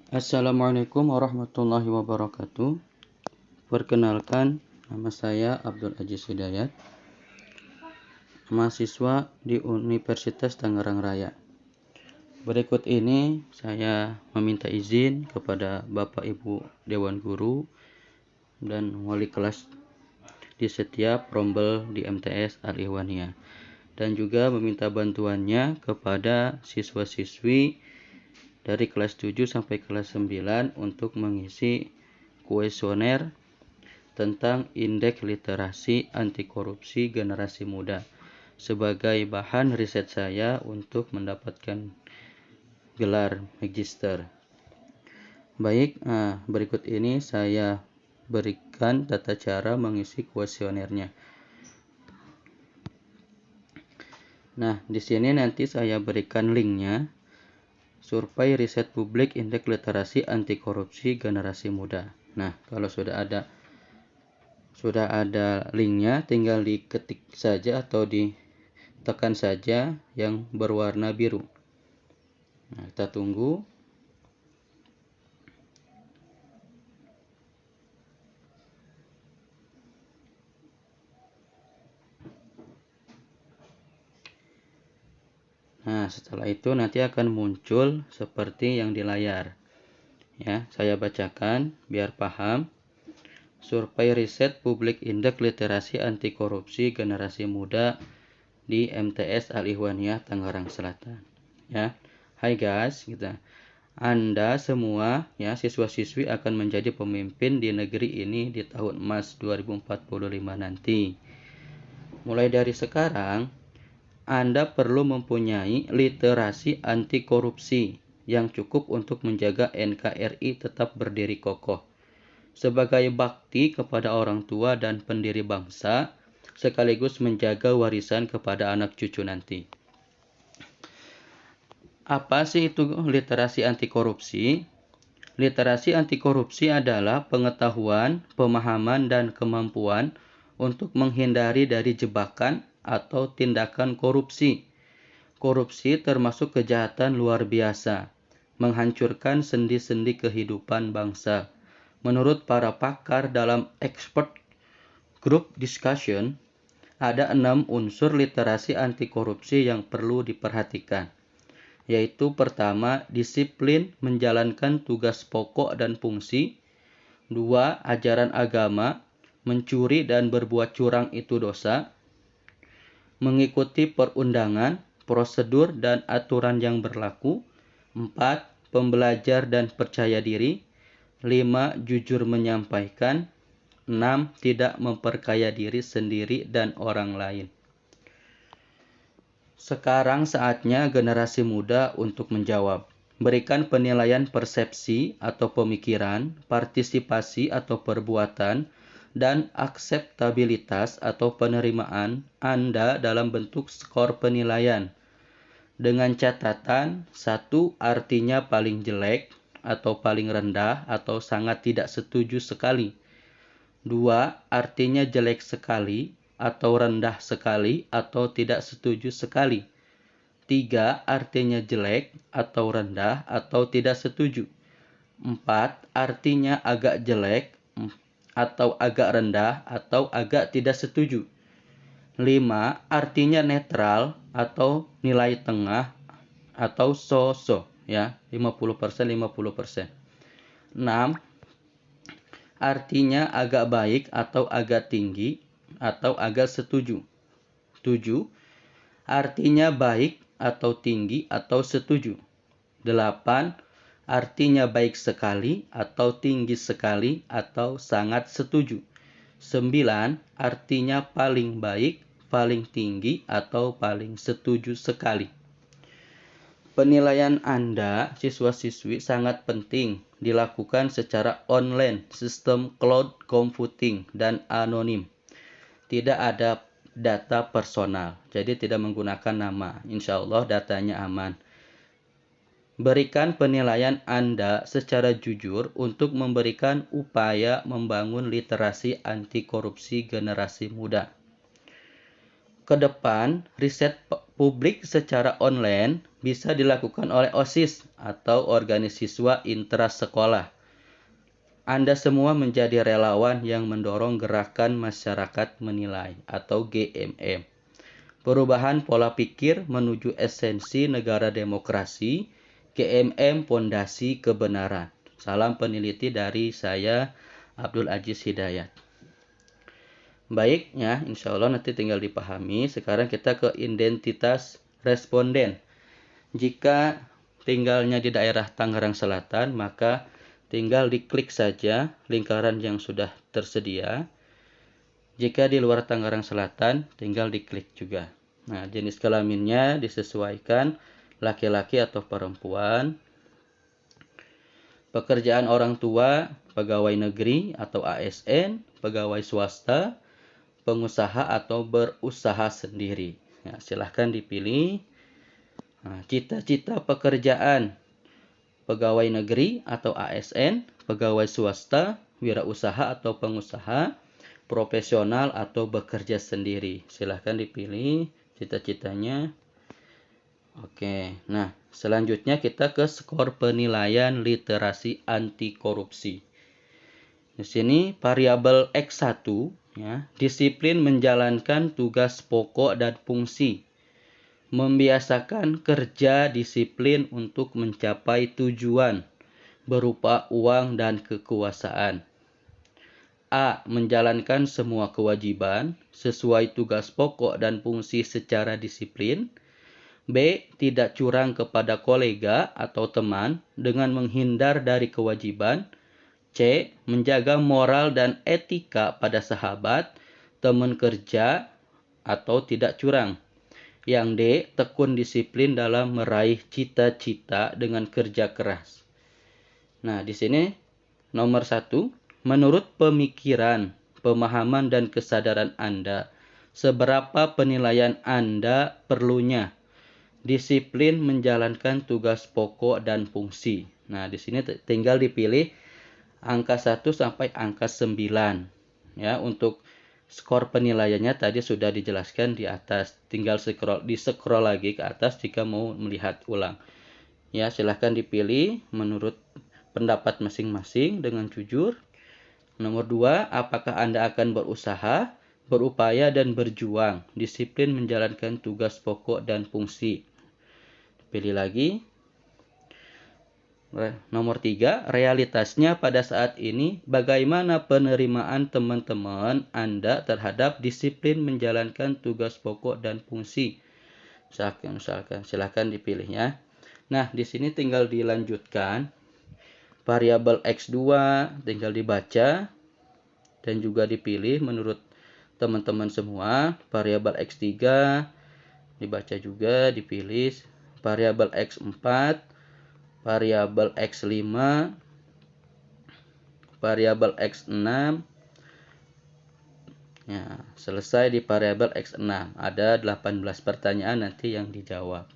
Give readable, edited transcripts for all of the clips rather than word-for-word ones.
Assalamualaikum warahmatullahi wabarakatuh. Perkenalkan, nama saya Abdul Aziz Hidayat, mahasiswa di Universitas Tangerang Raya. Berikut ini saya meminta izin kepada Bapak Ibu Dewan Guru dan wali kelas di setiap rombel di MTS Al-Ihwaniyah, dan juga meminta bantuannya kepada siswa-siswi dari kelas 7 sampai kelas 9 untuk mengisi kuesioner tentang Indeks Literasi Anti Korupsi Generasi Muda sebagai bahan riset saya untuk mendapatkan gelar magister. Baik, berikut ini saya berikan tata cara mengisi kuesionernya. Nah, di sini nanti saya berikan linknya. Survei Riset Publik Indeks Literasi Anti Korupsi Generasi Muda. Nah, kalau sudah ada linknya, tinggal diketik saja atau ditekan saja yang berwarna biru. Nah, kita tunggu. Nah, setelah itu nanti akan muncul seperti yang di layar. Ya, saya bacakan biar paham. Survei Riset Publik Indeks Literasi Anti Korupsi Generasi Muda di MTS Al-Ihwaniyah Tangerang Selatan. Ya. Hai guys, gitu. Anda semua ya siswa-siswi akan menjadi pemimpin di negeri ini di tahun emas 2045 nanti. Mulai dari sekarang, Anda perlu mempunyai literasi anti korupsi yang cukup untuk menjaga NKRI tetap berdiri kokoh. Sebagai bakti kepada orang tua dan pendiri bangsa, sekaligus menjaga warisan kepada anak cucu nanti. Apa sih itu literasi anti korupsi? Literasi anti korupsi adalah pengetahuan, pemahaman, dan kemampuan untuk menghindari dari jebakan atau tindakan korupsi. Korupsi termasuk kejahatan luar biasa, menghancurkan sendi-sendi kehidupan bangsa. Menurut para pakar dalam expert group discussion, ada 6 unsur literasi anti korupsi yang perlu diperhatikan, yaitu pertama, disiplin menjalankan tugas pokok dan fungsi. 2. Ajaran agama, mencuri dan berbuat curang itu dosa. Mengikuti perundangan, prosedur dan aturan yang berlaku. 4. Pembelajar dan percaya diri. 5. Jujur menyampaikan. 6. Tidak memperkaya diri sendiri dan orang lain. Sekarang saatnya generasi muda untuk menjawab. Berikan penilaian persepsi atau pemikiran, partisipasi atau perbuatan, dan akseptabilitas atau penerimaan Anda dalam bentuk skor penilaian. Dengan catatan, 1 artinya paling jelek atau paling rendah atau sangat tidak setuju sekali. 2 artinya jelek sekali atau rendah sekali atau tidak setuju sekali. 3 artinya jelek atau rendah atau tidak setuju. 4 artinya agak jelek atau agak rendah atau agak tidak setuju. 5 artinya netral atau nilai tengah atau so-so ya, 50% 50%. 6 artinya agak baik atau agak tinggi atau agak setuju. 7 artinya baik atau tinggi atau setuju. 8 artinya baik sekali atau tinggi sekali atau sangat setuju. 9 artinya paling baik, paling tinggi atau paling setuju sekali. Penilaian Anda, siswa-siswi, sangat penting dilakukan secara online, sistem cloud computing, dan anonim. Tidak ada data personal, jadi tidak menggunakan nama. Insya Allah datanya aman. Berikan penilaian Anda secara jujur untuk memberikan upaya membangun literasi anti korupsi generasi muda. Kedepan, riset publik secara online bisa dilakukan oleh OSIS atau organisasi siswa intrasekolah. Anda semua menjadi relawan yang mendorong gerakan masyarakat menilai atau GMM. Perubahan pola pikir menuju esensi negara demokrasi, GMM Pondasi Kebenaran. Salam peneliti dari saya, Abdul Aziz Hidayat. Baik, ya, insya Allah nanti tinggal dipahami. Sekarang kita ke identitas responden. Jika tinggalnya di daerah Tangerang Selatan, maka tinggal diklik saja lingkaran yang sudah tersedia. Jika di luar Tangerang Selatan, tinggal diklik juga. Nah, jenis kelaminnya disesuaikan laki-laki atau perempuan. Pekerjaan orang tua, pegawai negeri atau ASN, pegawai swasta, pengusaha atau berusaha sendiri. Ya, silahkan dipilih. Nah, cita-cita pekerjaan, pegawai negeri atau ASN, pegawai swasta, wirausaha atau pengusaha, profesional atau bekerja sendiri. Silahkan dipilih cita-citanya. Oke, nah selanjutnya kita ke skor penilaian literasi anti korupsi. Di sini variabel X1, ya, disiplin menjalankan tugas pokok dan fungsi. Membiasakan kerja disiplin untuk mencapai tujuan berupa uang dan kekuasaan. A. Menjalankan semua kewajiban sesuai tugas pokok dan fungsi secara disiplin. B. Tidak curang kepada kolega atau teman dengan menghindar dari kewajiban. C. Menjaga moral dan etika pada sahabat, teman kerja, atau tidak curang. Yang D. Tekun disiplin dalam meraih cita-cita dengan kerja keras. Nah, di sini nomor 1. Menurut pemikiran, pemahaman, dan kesadaran Anda, seberapa penilaian Anda perlunya disiplin menjalankan tugas pokok dan fungsi. Nah, di sini tinggal dipilih angka 1 sampai angka 9. Ya, untuk skor penilaiannya tadi sudah dijelaskan di atas. Tinggal di-scroll lagi ke atas jika mau melihat ulang. Ya, silahkan dipilih menurut pendapat masing-masing dengan jujur. Nomor 2, apakah Anda akan berusaha, berupaya, dan berjuang, disiplin menjalankan tugas pokok dan fungsi. Pilih lagi. Nomor 3, realitasnya pada saat ini bagaimana penerimaan teman-teman Anda terhadap disiplin menjalankan tugas pokok dan fungsi. Misalkan silakan dipilihnya. Nah, di sini tinggal dilanjutkan. Variabel X2 tinggal dibaca dan juga dipilih menurut teman-teman semua. Variabel X3 dibaca juga, dipilih. Variabel X4, variabel X5, variabel X6. Ya, selesai di variabel X6. Ada 18 pertanyaan nanti yang dijawab.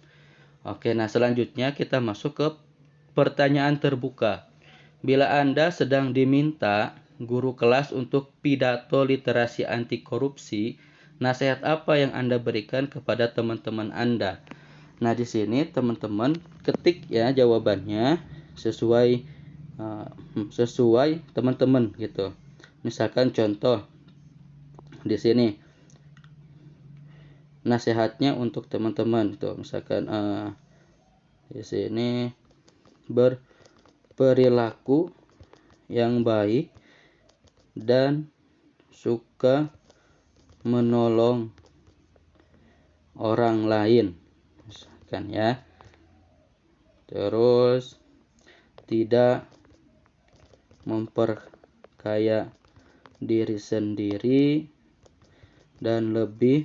Oke, nah selanjutnya kita masuk ke pertanyaan terbuka. Bila Anda sedang diminta guru kelas untuk pidato literasi anti korupsi, nasihat apa yang Anda berikan kepada teman-teman Anda? Nah, di sini teman-teman ketik ya jawabannya sesuai teman-teman gitu. Misalkan contoh di sini nasihatnya untuk teman-teman tuh, misalkan di sini berperilaku yang baik dan suka menolong orang lain. Misalkan ya. Terus tidak memperkaya diri sendiri dan lebih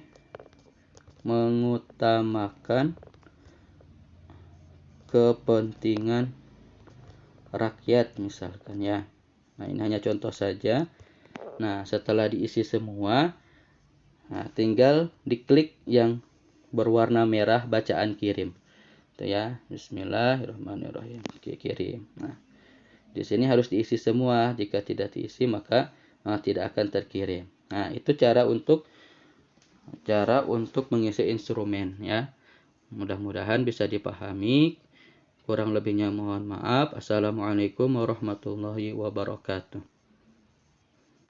mengutamakan kepentingan rakyat misalkan ya. Nah, ini hanya contoh saja. Nah, setelah diisi semua, nah, tinggal diklik yang berwarna merah bacaan kirim. Itu ya. Bismillahirrahmanirrahim. Oke, kirim. Nah, di sini harus diisi semua. Jika tidak diisi maka tidak akan terkirim. Nah, itu cara untuk mengisi instrumen ya. Mudah-mudahan bisa dipahami. Kurang lebihnya mohon maaf. Assalamualaikum warahmatullahi wabarakatuh.